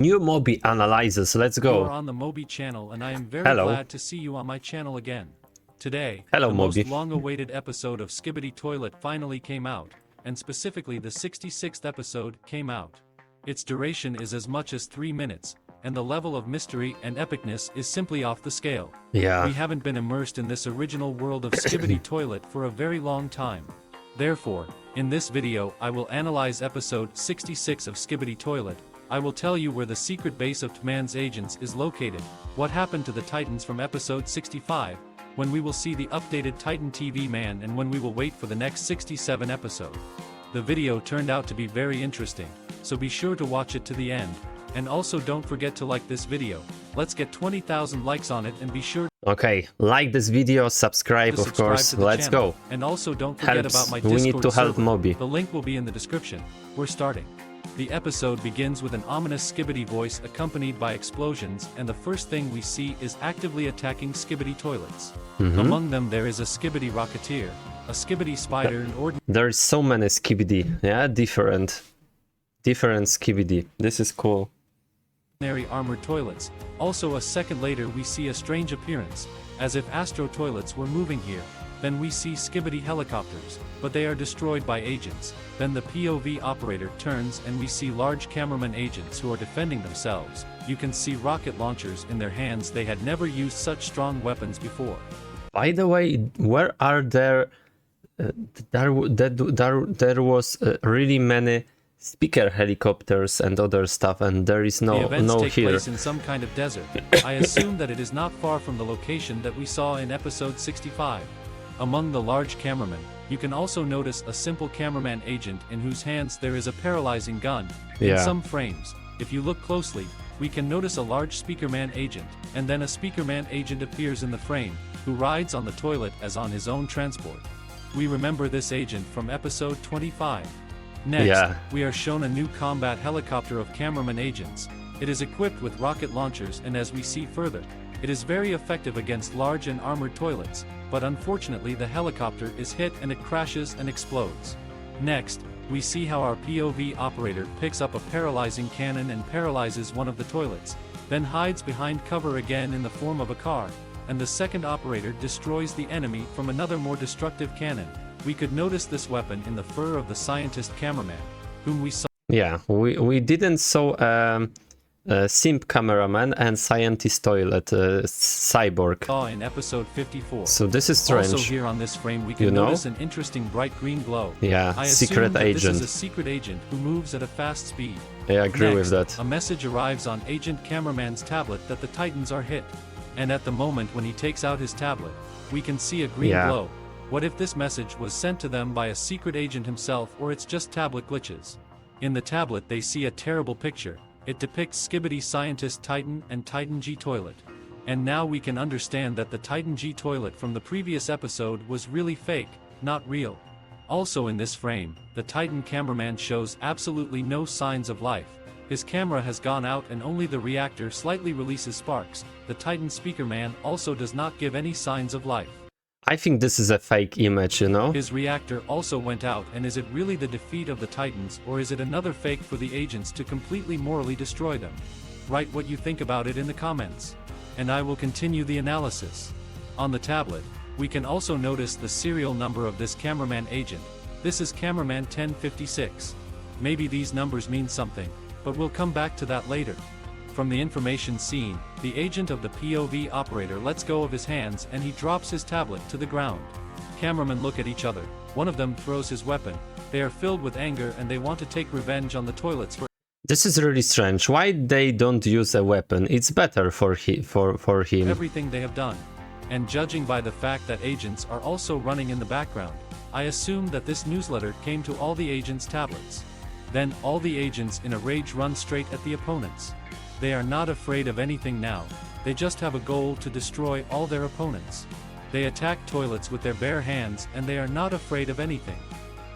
New Mobi analyzes. Let's You go. are on the Mobi channel, and I am very Hello. glad to see you on my channel again. Today, Hello, the Mobi. most long-awaited episode of Skibidi Toilet finally came out, and specifically the 66th episode came out. Its duration is as much as 3 minutes, and the level of mystery and epicness is simply off the scale. Yeah. We haven't been immersed in this original world of Skibidi Toilet for a very long time. Therefore, in this video I will analyze episode 66 of Skibidi Toilet. I will tell you where the secret base of Tman's agents is located, what happened to the Titans from episode 65, when we will see the updated Titan TV man, and when we will wait for the next 67 episode. The video turned out to be very interesting, so be sure to watch it to the end, and also don't forget to like this video. Let's get 20,000 likes on it, and be sure Okay, like this video, subscribe, to of course. to the Let's channel. go. And also don't forget Helps. about my We Discord need to help server. Mobi. The link will be in the description. We're starting. The episode begins with an ominous Skibidi voice accompanied by explosions, and the first thing we see is actively attacking Skibidi toilets. Among them there is a Skibidi rocketeer, a Skibidi spider, and There's so many Skibidi. Yeah, different Skibidi. This is cool. ordinary armored toilets. Also a second later we see a strange appearance, as if Astro toilets were moving here. Then we see Skibidi helicopters, but they are destroyed by agents. Then the POV operator turns and we see large cameraman agents who are defending themselves. You can see rocket launchers in their hands. They had never used such strong weapons before. By the way, where are there? There was really many speaker helicopters and other stuff, and there is The events take here. place in some kind of desert. I assume that it is not far from the location that we saw in episode 65. Among the large cameramen, you can also notice a simple cameraman agent in whose hands there is a paralyzing gun. In Yeah. some frames, if you look closely, we can notice a large speakerman agent, and then a speakerman agent appears in the frame, who rides on the toilet as on his own transport. We remember this agent from episode 25. Next, Yeah. we are shown a new combat helicopter of cameraman agents. It is equipped with rocket launchers, and as we see further, it is very effective against large and armored toilets, but unfortunately the helicopter is hit and it crashes and explodes. Next, we see how our POV operator picks up a paralyzing cannon and paralyzes one of the toilets, then hides behind cover again in the form of a car, and the second operator destroys the enemy from another more destructive cannon. We could notice this weapon in the fur of the scientist cameraman, whom we saw Yeah, we didn't saw simp cameraman and scientist toilet cyborg. in episode 54. So this is strange. Also here on this frame we can You know? notice an interesting bright green glow. Yeah, I assume secret that agent. this is a secret agent who moves at a fast speed. I agree Next, with that. a message arrives on Agent Cameraman's tablet that the Titans are hit. And at the moment when he takes out his tablet, we can see a green Yeah. glow. What if this message was sent to them by a secret agent himself, or it's just tablet glitches? In the tablet they see a terrible picture. It depicts Skibidi Scientist Titan and Titan G Toilet. And now we can understand that the Titan G Toilet from the previous episode was really fake, not real. Also in this frame, the Titan cameraman shows absolutely no signs of life. His camera has gone out and only the reactor slightly releases sparks. The Titan speakerman also does not give any signs of life. I think this is a fake image, you know? His reactor also went out, and is it really the defeat of the Titans, or is it another fake for the agents to completely morally destroy them? Write what you think about it in the comments. And I will continue the analysis. On the tablet, we can also notice the serial number of this cameraman agent. This is cameraman 1056. Maybe these numbers mean something, but we'll come back to that later. From the information seen, the agent of the POV operator lets go of his hands and he drops his tablet to the ground. Cameramen look at each other. One of them throws his weapon. They are filled with anger and they want to take revenge on the toilets for This is really strange. Why they don't use a weapon? It's better for him. everything they have done. And judging by the fact that agents are also running in the background, I assume that this newsletter came to all the agents' tablets. Then all the agents in a rage run straight at the opponents. They are not afraid of anything now, they just have a goal to destroy all their opponents. They attack toilets with their bare hands and they are not afraid of anything.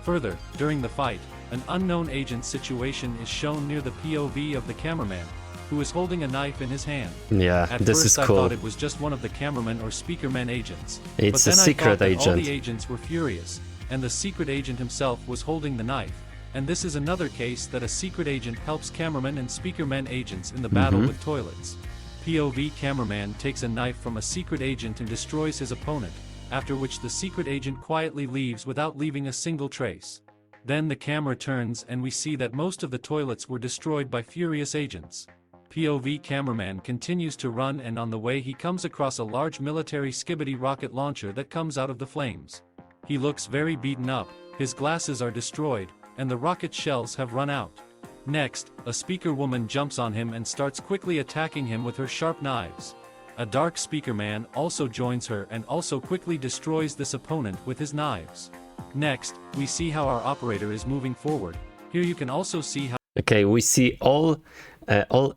Further, during the fight, an unknown agent situation is shown near the POV of the cameraman, who is holding a knife in his hand. Yeah, At this first is I cool. thought it was just one of the cameraman or speakerman agents. It's but a then I secret thought that all agent. the agents were furious, and the secret agent himself was holding the knife. and this is another case that a secret agent helps cameraman and speakerman agents in the battle with toilets. POV cameraman takes a knife from a secret agent and destroys his opponent, after which the secret agent quietly leaves without leaving a single trace. Then the camera turns and we see that most of the toilets were destroyed by furious agents. POV cameraman continues to run, and on the way he comes across a large military Skibidi rocket launcher that comes out of the flames. He looks very beaten up, his glasses are destroyed, and the rocket shells have run out. Next, a speaker woman jumps on him and starts quickly attacking him with her sharp knives. A dark speaker man also joins her and also quickly destroys this opponent with his knives. Next, we see how our operator is moving forward. Here you can also see how we see all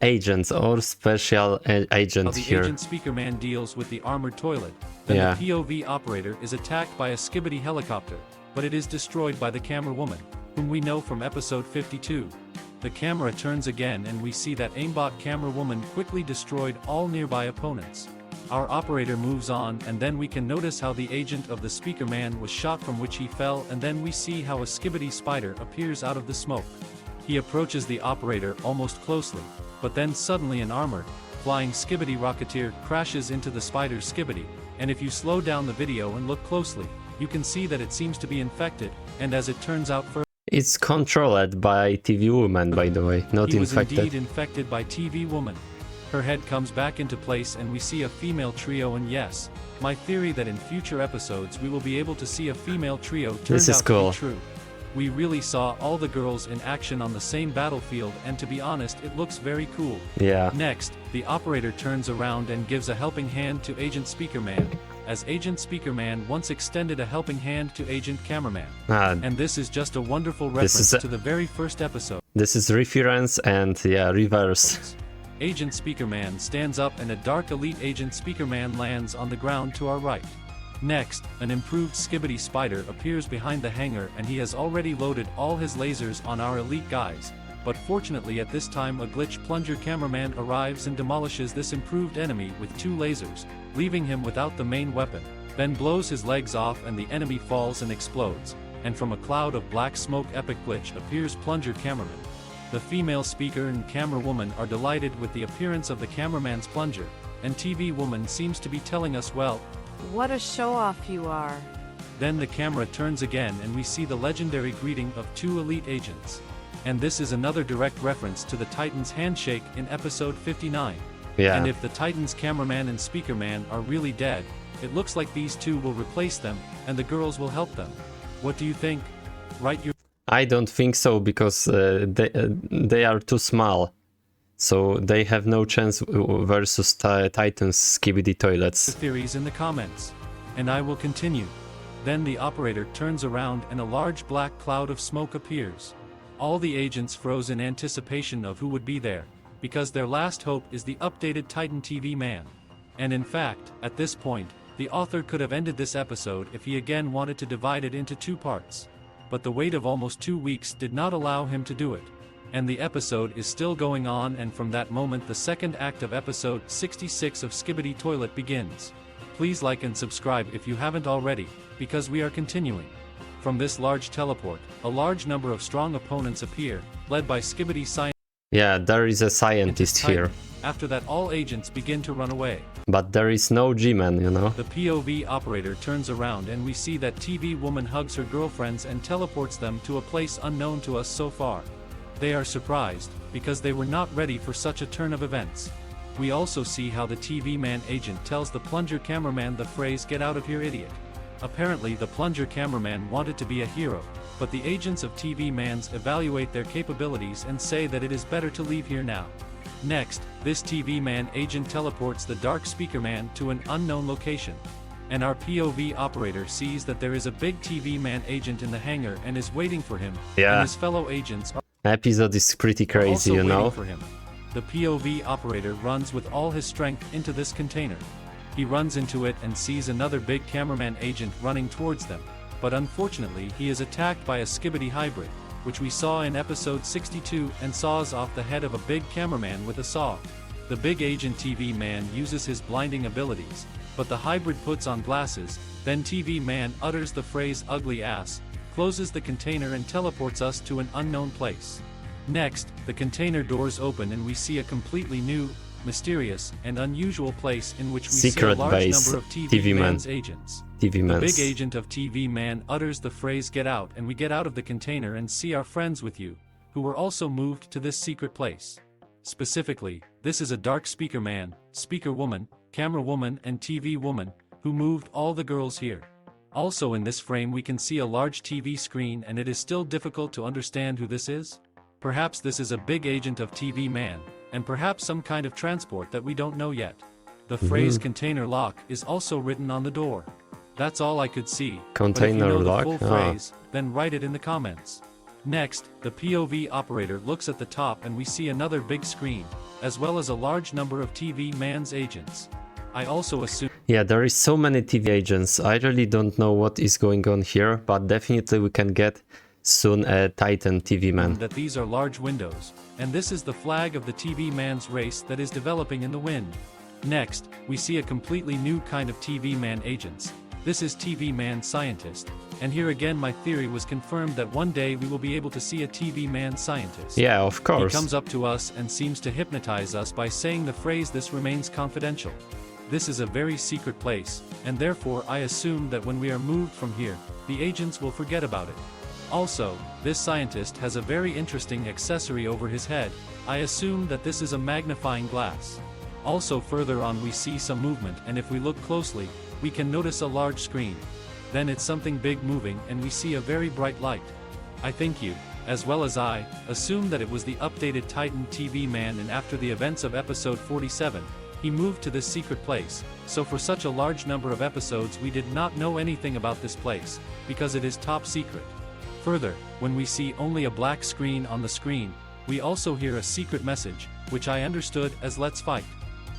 agents, all special agents the here. agent speaker man deals with the armored toilet. Then the POV operator is attacked by a Skibidi helicopter, but it is destroyed by the camera woman, whom we know from episode 52. The camera turns again and we see that aimbot camera woman quickly destroyed all nearby opponents. Our operator moves on, and then we can notice how the agent of the speaker man was shot, from which he fell, and then we see how a Skibidi spider appears out of the smoke. He approaches the operator almost closely, but then suddenly an armored, flying Skibidi rocketeer crashes into the spider's Skibidi, and if you slow down the video and look closely, you can see that it seems to be infected, and as it turns out further, it's controlled by TV woman, by the way, not he was infected. indeed infected by TV woman. Her head comes back into place and we see a female trio, and yes, my theory that in future episodes we will be able to see a female trio turns out to be true. We really saw all the girls in action on the same battlefield, and to be honest, it looks very cool. Yeah. Next, the operator turns around and gives a helping hand to Agent Speakerman, as Agent Speakerman once extended a helping hand to Agent Cameraman. And this is just a wonderful reference to the very first episode. This is reference and reverse. Agent Speakerman stands up and a dark elite Agent Speakerman lands on the ground to our right. Next, an improved Skibidi spider appears behind the hangar, and he has already loaded all his lasers on our elite guys, but fortunately at this time a glitch plunger cameraman arrives and demolishes this improved enemy with 2 lasers, leaving him without the main weapon, then blows his legs off and the enemy falls and explodes, and from a cloud of black smoke epic glitch appears plunger cameraman. The female speaker and camera woman are delighted with the appearance of the cameraman's plunger, and TV woman seems to be telling us, well, what a show-off you are. Then the camera turns again and we see the legendary greeting of 2 elite agents. And this is another direct reference to the Titans handshake in episode 59. Yeah. And if the Titans cameraman and speakerman are really dead, it looks like these 2 will replace them, and the girls will help them. What do you think? Write your... I don't think so, because they are too small. So they have no chance versus Titans Skibidi Toilets. Theories in the comments. And I will continue. Then the operator turns around and a large black cloud of smoke appears. All the agents froze in anticipation of who would be there, because their last hope is the updated Titan TV man. And in fact, at this point, the author could have ended this episode if he again wanted to divide it into 2 parts. But the wait of almost 2 weeks did not allow him to do it. And the episode is still going on, and from that moment the second act of episode 66 of Skibidi Toilet begins. Please like and subscribe if you haven't already, because we are continuing. From this large teleport, a large number of strong opponents appear, led by Skibidi Scientist. Yeah, there is a scientist here. After that all agents begin to run away. But there is no G-Man, you know. The POV operator turns around and we see that TV woman hugs her girlfriends and teleports them to a place unknown to us so far. They are surprised, because they were not ready for such a turn of events. We also see how the TV man agent tells the plunger cameraman the phrase "get out of here, idiot." Apparently the plunger cameraman wanted to be a hero, but the agents of TV mans evaluate their capabilities and say that it is better to leave here now. Next, this TV man agent teleports the dark speaker man to an unknown location. And our POV operator sees that there is a big TV man agent in the hangar and is waiting for him, and his fellow agents are episode is pretty crazy, you know. For him. The POV operator runs with all his strength into this container. He runs into it and sees another big cameraman agent running towards them, but unfortunately he is attacked by a Skibidi hybrid, which we saw in episode 62, and saws off the head of a big cameraman with a saw. The big agent TV man uses his blinding abilities, but the hybrid puts on glasses, then TV man utters the phrase "ugly ass," closes the container and teleports us to an unknown place. Next, the container doors open and we see a completely new, mysterious, and unusual place in which we see a Secret large base, number of TV TV Man. Man's agents. TV The Man. big agent of TV Man utters the phrase "get out" and we get out of the container and see our friends with you, who were also moved to this secret place. Specifically, this is a dark speaker man, speaker woman, camera woman and TV woman, who moved all the girls here. Also in this frame we can see a large TV screen and it is still difficult to understand who this is. Perhaps this is a big agent of TV Man, and perhaps some kind of transport that we don't know yet. The phrase container lock is also written on the door. That's all I could see. But if you Container know lock? the full Ah. phrase, then write it in the comments. Next, the POV operator looks at the top and we see another big screen, as well as a large number of TV Man's agents. I also assume Yeah, there is so many TV agents. I really don't know what is going on here, but definitely we can get soon a Titan TV Man. that these are large windows, and this is the flag of the TV Man's race that is developing in the wind. Next, we see a completely new kind of TV Man agents. This is TV Man Scientist, and here again my theory was confirmed that one day we will be able to see a TV Man Scientist. Yeah, of He course. comes up to us and seems to hypnotize us by saying the phrase "this remains confidential." This is a very secret place, and therefore I assume that when we are moved from here, the agents will forget about it. Also, this scientist has a very interesting accessory over his head. I assume that this is a magnifying glass. Also further on we see some movement, and if we look closely, we can notice a large screen. Then it's something big moving and we see a very bright light. I think you, as well as I, assume that it was the updated Titan TV Man, and after the events of episode 47, he moved to this secret place. So for such a large number of episodes we did not know anything about this place, because it is top secret. Further, when we see only a black screen on the screen, we also hear a secret message, which I understood as "let's fight."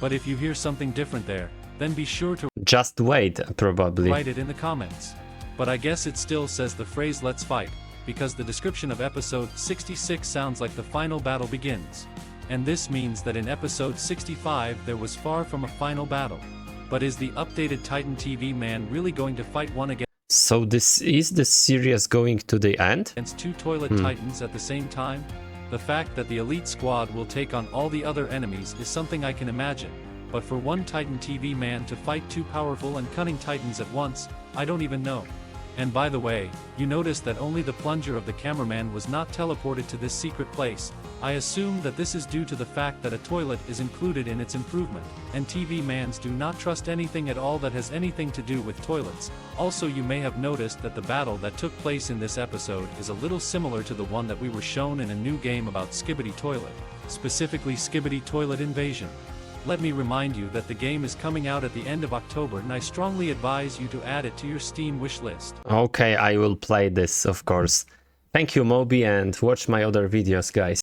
But if you hear something different there, then be sure to Just wait, probably. write it in the comments. But I guess it still says the phrase "let's fight," because the description of episode 66 sounds like the final battle begins. And this means that in episode 65 there was far from a final battle. But is the updated Titan TV Man really going to fight one So this is the series going to the end? against two toilet titans at the same time? The fact that the elite squad will take on all the other enemies is something I can imagine. But for one Titan TV Man to fight two powerful and cunning titans at once, I don't even know. And by the way, you noticed that only the plunger of the cameraman was not teleported to this secret place. I assume that this is due to the fact that a toilet is included in its improvement, and TV Mans do not trust anything at all that has anything to do with toilets. Also, you may have noticed that the battle that took place in this episode is a little similar to the one that we were shown in a new game about Skibidi Toilet, specifically Skibidi Toilet Invasion. Let me remind you that the game is coming out at the end of October, and I strongly advise you to add it to your Steam wishlist. Okay, I will play this, of course. Thank you, Mobi, and watch my other videos, guys.